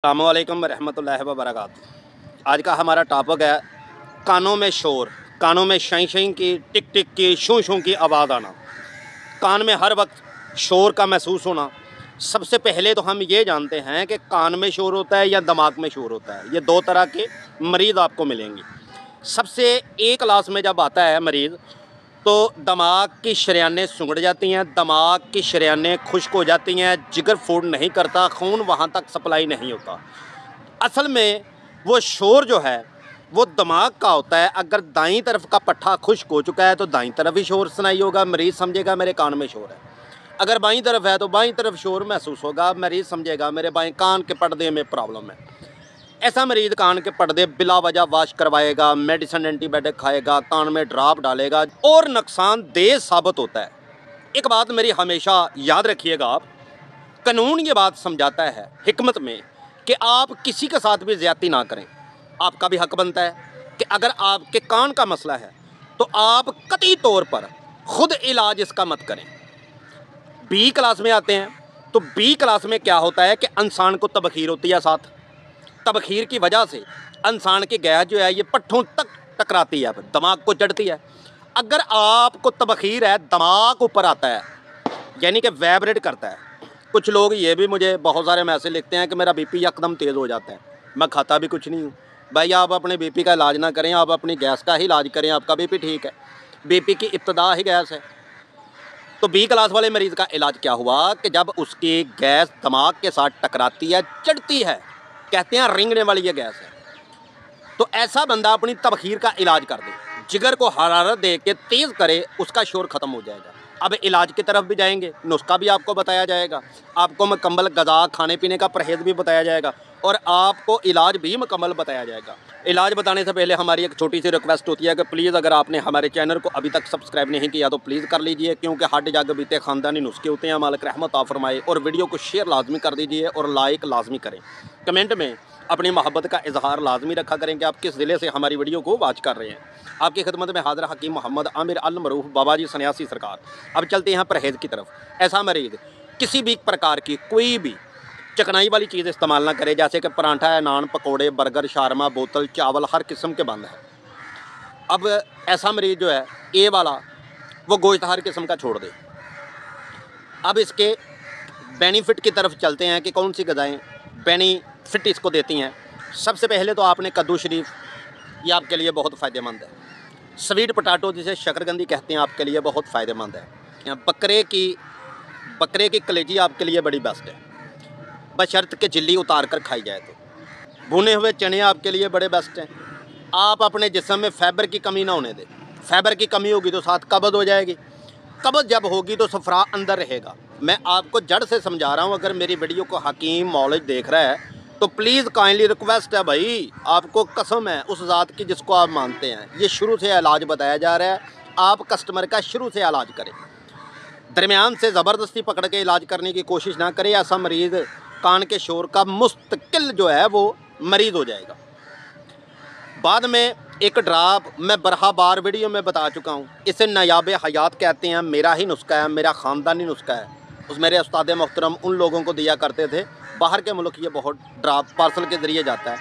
अस्सलामुअलैकुम रहमतुल्लाहि व बरकातुहू। आज का हमारा टॉपिक है कानों में शोर, कानों में शई शई की, टिक टिक की, शू शू की आवाज़ आना, कान में हर वक्त शोर का महसूस होना। सबसे पहले तो हम ये जानते हैं कि कान में शोर होता है या दिमाग में शोर होता है। ये दो तरह के मरीज़ आपको मिलेंगे। सबसे ए क्लास में जब आता है मरीज़ तो दिमाग की शरेयानें सुंगड़ जाती हैं, दिमाग की शरेयानें खुश्क हो जाती हैं, जिगर फूड नहीं करता, खून वहाँ तक सप्लाई नहीं होता। असल में वो शोर जो है वो दिमाग का होता है। अगर दाईं तरफ का पट्ठा खुश्क हो चुका है तो दाईं तरफ ही शोर सुनाई होगा, मरीज़ समझेगा मेरे कान में शोर है। अगर बाईं तरफ है तो बाईं तरफ शोर महसूस होगा, मरीज़ समझेगा मेरे बाएं कान के पर्दे में प्रॉब्लम है। ऐसा मरीज़ कान के पर्दे बिला वजह वाश करवाएगा, मेडिसिन एंटीबायोटिक खाएगा, कान में ड्राप डालेगा और नुकसानदेह साबित होता है। एक बात मेरी हमेशा याद रखिएगा, आप कानून ये बात समझाता है हिकमत में कि आप किसी के साथ भी ज़्यादती ना करें। आपका भी हक बनता है कि अगर आपके कान का मसला है तो आप कतई तौर पर ख़ुद इलाज इसका मत करें। बी क्लास में आते हैं तो बी क्लास में क्या होता है कि इंसान को तबखीर होती है, साथ तबखीर की वजह से इंसान की गैस जो है ये पट्ठों तक टकराती है, दिमाग को चढ़ती है। अगर आपको तबखीर है, दिमाग ऊपर आता है यानी कि वाइब्रेट करता है। कुछ लोग ये भी मुझे बहुत सारे मैसेज लिखते हैं कि मेरा बीपी एकदम तेज़ हो जाता है। मैं खाता भी कुछ नहीं हूँ। भाई आप अपने बीपी का इलाज ना करें, आप अपनी गैस का ही इलाज करें। आपका बीपी ठीक है, बीपी की इब्तदा ही गैस है। तो बी क्लास वाले मरीज़ का इलाज क्या हुआ कि जब उसकी गैस दिमाग के साथ टकराती है, चढ़ती है, कहते हैं रेंगने वाली ये गैस है, तो ऐसा बंदा अपनी तबखीर का इलाज कर दे, जिगर को हरारत दे के तेज़ करे, उसका शोर ख़त्म हो जाएगा। अब इलाज की तरफ भी जाएंगे, नुस्खा भी आपको बताया जाएगा, आपको मुकम्मल ग़िज़ा खाने पीने का परहेज़ भी बताया जाएगा और आपको इलाज भी मुकम्मल बताया जाएगा। इलाज बताने से पहले हमारी एक छोटी सी रिक्वेस्ट होती है कि प्लीज़ अगर आपने हमारे चैनल को अभी तक सब्सक्राइब नहीं किया तो प्लीज़ कर लीजिए, क्योंकि हट जाग बीते ख़ानदानी नुस्खे होते हैं, मालिक रहमत आ फरमाए। और वीडियो को शेयर लाजमी कर दीजिए और लाइक लाजमी करें। कमेंट में अपनी मोहब्बत का इजहार लाजमी रखा करें कि आप किस ज़िले से हमारी वीडियो को वॉच कर रहे हैं। आपकी खिदमत में हाज़िर हकीम मोहम्मद आमिर अल मरूफ बाबा जी सन्यासी सरकार। अब चलते हैं परहेज़ की तरफ। ऐसा मरीज़ किसी भी प्रकार की कोई भी चिकनाई वाली चीज़ इस्तेमाल ना करे, जैसे कि परांठा है, नान, पकोड़े, बर्गर, शारमा, बोतल, चावल, हर किस्म के बंद है। अब ऐसा मरीज़ जो है ए वाला वो गोश्त हर किस्म का छोड़ दे। अब इसके बेनिफिट की तरफ चलते हैं कि कौन सी ग़िज़ाएँ बेनिफिट इसको देती हैं। सबसे पहले तो आपने कद्दू शरीफ, ये आपके लिए बहुत फ़ायदेमंद है। स्वीट पोटैटो जिसे शकरकंदी कहते हैं, आपके लिए बहुत फ़ायदेमंद है। बकरे की कलेजी आपके लिए बड़ी बेस्ट है, बशर्त के झिल्ली उतार कर खाई जाए तो। भुने हुए चने आपके लिए बड़े बेस्ट हैं। आप अपने जिस्म में फाइबर की कमी ना होने दें। फाइबर की कमी होगी तो साथ कब्ज़ हो जाएगी, कब्ज़ जब होगी तो सफ़रा अंदर रहेगा। मैं आपको जड़ से समझा रहा हूँ। अगर मेरी वीडियो को हकीम मौलवी देख रहा है तो प्लीज़ काइंडली रिक्वेस्ट है भाई, आपको कसम है उस ज़ात की जिसको आप मानते हैं, ये शुरू से इलाज बताया जा रहा है, आप कस्टमर का शुरू से इलाज करें। दरमियान से ज़बरदस्ती पकड़ के इलाज करने की कोशिश ना करें। ऐसा मरीज़ कान के शोर का मुस्तकिल जो है वो मरीज़ हो जाएगा। बाद में एक ड्राप मैं बरहा बार वीडियो में बता चुका हूँ, इसे नायाब हयात कहते हैं। मेरा ही नुस्खा है, मेरा ख़ानदानी नुस्खा है। उस मेरे उस्ताद मोहतरम उन लोगों को दिया करते थे, बाहर के मुल्क ये बहुत ड्राप पार्सल के ज़रिए जाता है।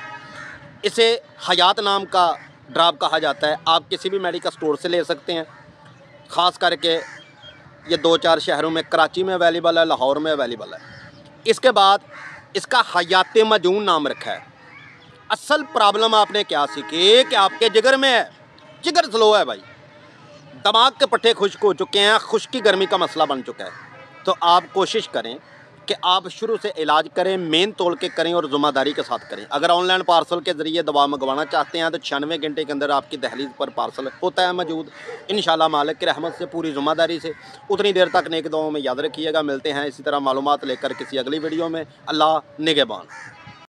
इसे हयात नाम का ड्राप कहा जाता है। आप किसी भी मेडिकल स्टोर से ले सकते हैं। ख़ास करके ये 2-4 शहरों में, कराची में अवेलेबल है, लाहौर में अवेलेबल है। इसके बाद इसका हयात मजून नाम रखा है। असल प्रॉब्लम आपने क्या सीखी कि आपके जिगर में है, जिगर स्लो है भाई, दिमाग के पट्टे खुश्क हो चुके हैं, खुश्की गर्मी का मसला बन चुका है। तो आप कोशिश करें कि आप शुरू से इलाज करें, मेन तोल के करें और ज़िम्मेदारी के साथ करें। अगर ऑनलाइन पार्सल के ज़रिए दवा मंगवाना चाहते हैं तो 96 घंटे के अंदर आपकी दहलीज पर पार्सल होता है मौजूद, इंशाल्लाह मालिक की रहमत से, पूरी ज़िम्मेदारी से। उतनी देर तक नेक दुआओं में याद रखिएगा। मिलते हैं इसी तरह मालूमात लेकर किसी अगली वीडियो में। अल्लाह निगहबान।